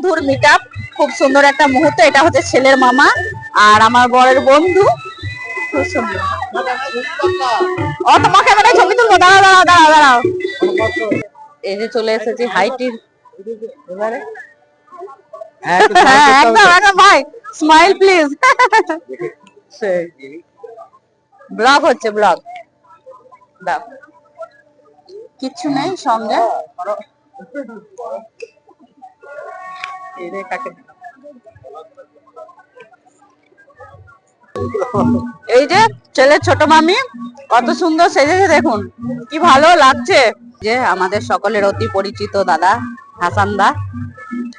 বন্ধুর মিটআপ, খুব সুন্দর একটা মুহূর্ত। এটা হচ্ছে ছেলের মামা আর আমার বরের বন্ধু। খুব সুন্দর। ও তোমাকে মানে ছবি তুলবো, দাঁড়াও দাঁড়াও দাঁড়াও দাঁড়াও। এই যে চলে এসেছি হাইটির এবারে। হ্যাঁ একদম একদম ভাই, স্মাইল প্লিজ। ব্লগ হচ্ছে, ব্লগ দাও। কিচ্ছু নেই সঙ্গে। এই যে ছেলের ছোট মামি কত সুন্দর সেজেছে, দেখুন কি ভালো লাগছে। যে আমাদের সকলের অতি পরিচিত দাদা হাসান দা,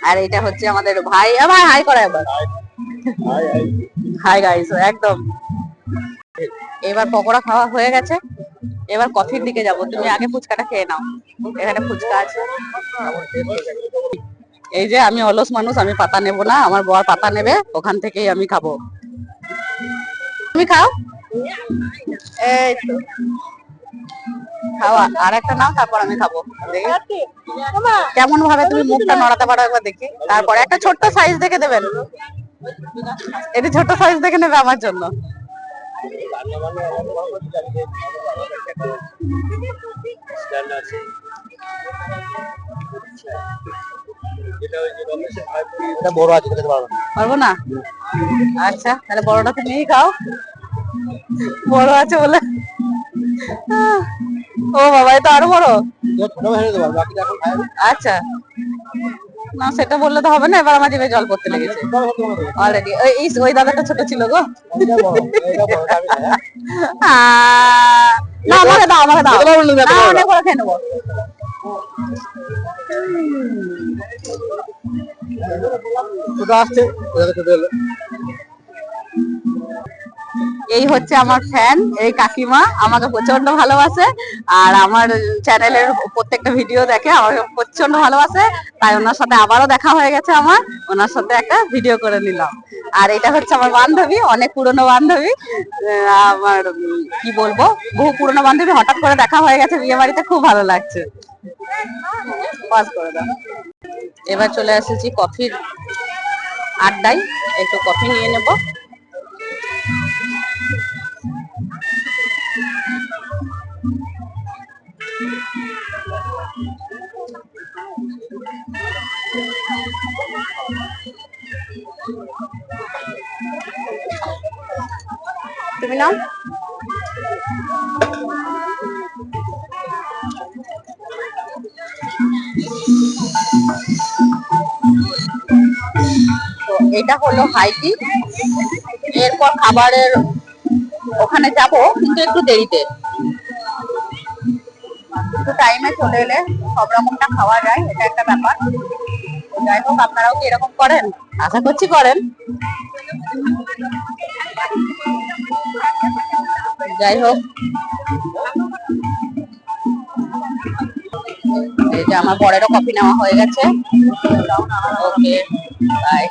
আর এটা হচ্ছে আমাদের ভাই। ভাই হাই করা একবার। হাই গাইস, একদম। এবার পকোড়া খাওয়া হয়ে গেছে, এবার কফির দিকে যাব। তুমি আগে ফুচকাটা খেয়ে নাও, এখানে ফুচকা আছে। এই যে আমি অলস মানুষ, আমি পাতা নেব না, আমার বর পাতা নেবে, ওখান থেকেই আমি খাবো। তুমি খাও, এই তো খাওয়া। আর একটা নাও, তারপর আমি খাবো। দেখি কেমন ভাবে তুমি মুখটা নড়াতে পারো একবার দেখি। তারপর একটা ছোট্ট সাইজ দেখে দেবেন, এটা ছোট্ট সাইজ দেখে নেবে আমার জন্য। পারবো না, আচ্ছা তাহলে বড়টা তুমিই খাও, বড় আছে বলে। ও বাবা, এটা আরো বড়। আচ্ছা না, সেটা বললে তো হবে না। এবার আমার জিভে জল পড়তে লেগেছে অলরেডি। ওই দাদাটা ছোট ছিল গো। না আমাকে দাও, আমাকে দাও, অনেক বড় খেয়ে নেবো। এই হচ্ছে আমার ফ্যান, এই কাকিমা আমাকে প্রচন্ড ভালোবাসে, আর আমার চ্যানেলের প্রত্যেকটা ভিডিও দেখে, আমাকে প্রচন্ড ভালোবাসে। তাই ওনার সাথে আবারও দেখা হয়ে গেছে আমার, ওনার সাথে একটা ভিডিও করে নিলাম। আর এটা হচ্ছে আমার বান্ধবী, অনেক পুরনো বান্ধবী। আমার কি বলবো, বহু পুরনো বান্ধবী, হঠাৎ করে দেখা হয়ে গেছে বিয়ে বাড়িতে, খুব ভালো লাগছে। পাস করে দাও। এবার চলে এসেছি কফির আড্ডায়, একটু কফি নিয়ে নেব। তুমি নাও। এটা হলো হাইটি। এরপর খাবারের ওখানে যাব, কিন্তু একটু দেরিতে, একটু টাইমে চলে এলে সব রকমটা খাওয়া যায়, এটা একটা ব্যাপার। যাই হোক, আপনারাও কি এরকম করেন? আশা করছি করেন। যাই হোক, এই যে আমার বরেরও কফি নেওয়া হয়ে গেছে। Okay bye.